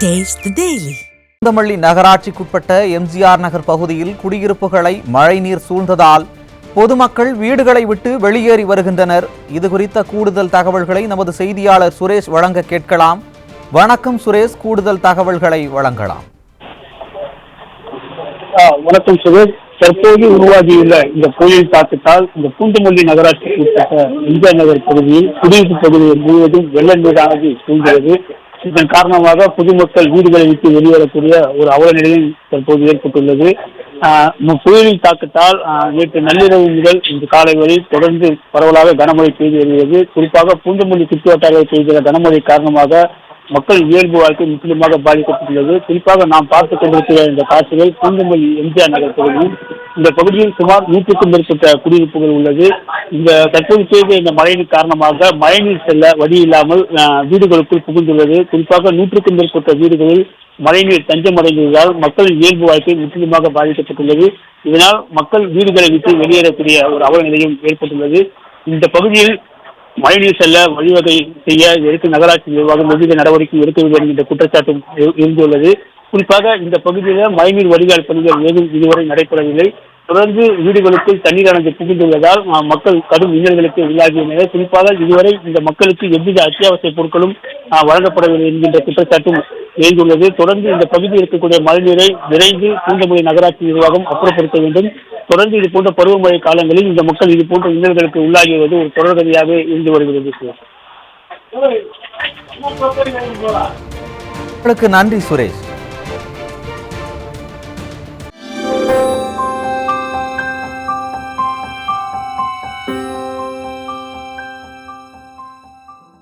Taste the Daily. Poonamallee நகராட்சிக்குட்பட்ட MGR நகர் பகுதியில் குடியிருப்புகளை மழைநீர் சூழ்ந்ததால் பொதுமக்கள் வீடுகளை விட்டு வெளியேறி வருகின்றனர். இதுகுறித்த கூடுதல் தகவல்களை நமது செய்தியாளர் சுரேஷ் வழங்க கேட்கலாம். வணக்கம் சுரேஷ், கூடுதல் தகவல்களை வழங்கலாம். வணக்கம் சுரேஷ். தற்போது உருவாகியுள்ள இந்த புயல் தாக்கத்தால் இந்த பூந்தமல்லி நகராட்சிக்கு உட்பட்ட எம்ஜிஆர் நகர் பகுதியில் குடியிருப்பு பகுதிகள் முழுவதும் வெள்ள நீரானது சூழ்கிறது. இதன் காரணமாக பொதுமக்கள் வீடுகளை விட்டு வெளியேறக்கூடிய ஒரு அவல நிலையும் தற்போது ஏற்பட்டுள்ளது. புயலின் தாக்கத்தால் நேற்று நள்ளிரவு முதல் இன்று காலை வரை தொடர்ந்து பரவலாக கனமழை பெய்து வருகிறது. குறிப்பாக பூந்தமல்லி சுற்றுவட்டாரத்தில் பெய்த கனமழை காரணமாக மக்கள் இயல்பு வாழ்க்கை முற்றிலுமாக பாதிக்கப்பட்டுள்ளது. குறிப்பாக நாம் பார்த்துக் கொண்டிருக்கிற இந்த காட்சிகள் பூந்தமல்லி எம்ஜிஆர் நகர் பகுதியில். இந்த பகுதியில் சுமார் 100க்கும் மேற்பட்ட குடியிருப்புகள் உள்ளது. இந்த தற்போது பெய்த இந்த மழையின் காரணமாக மழைநீர் செல்ல வழி இல்லாமல் வீடுகளுக்குள் புகுந்துள்ளது. குறிப்பாக 100க்கும் மேற்பட்ட வீடுகளில் மழைநீர் தஞ்சமடைந்ததால் மக்களின் இயல்பு வாழ்க்கை முற்றிலுமாக பாதிக்கப்பட்டுள்ளது. இதனால் மக்கள் வீடுகளை விட்டு வெளியேறக்கூடிய ஒரு அவல நிலையும் ஏற்பட்டுள்ளது. இந்த பகுதியில் மழைநீர் செல்ல வழிவகை செய்ய எடுத்து நகராட்சி நிர்வாகம் எவ்வித நடவடிக்கை எடுக்கவில்லை என்கின்ற குற்றச்சாட்டும் இருந்துள்ளது. குறிப்பாக இந்த பகுதியில் மழைநீர் வடிகால் பணிகள் ஏதும் இதுவரை நடைபெறவில்லை. தொடர்ந்து வீடுகளுக்குள் தண்ணீரானது புகுந்துள்ளதால் மக்கள் கடும் இன்னல்களுக்கு உள்ளாகியுள்ளனர். குறிப்பாக இதுவரை இந்த மக்களுக்கு எவ்வித அத்தியாவசிய பொருட்களும் வழங்கப்படவில்லை என்கின்ற குற்றச்சாட்டும் எழுந்துள்ளது. தொடர்ந்து இந்த பகுதியில் இருக்கக்கூடிய மழைநீரை விரைந்து பூந்தமல்லி நகராட்சி நிர்வாகம் அப்புறப்படுத்த வேண்டும். தொடர்ந்து இது போன்ற பருவமழை காலங்களில் இந்த மக்கள் இது போன்ற இன்னல்களுக்கு உள்ளாகியுள்ளது ஒரு தொடர்கதையாக இருந்து வருகிறது. நன்றி சுரேஷ்.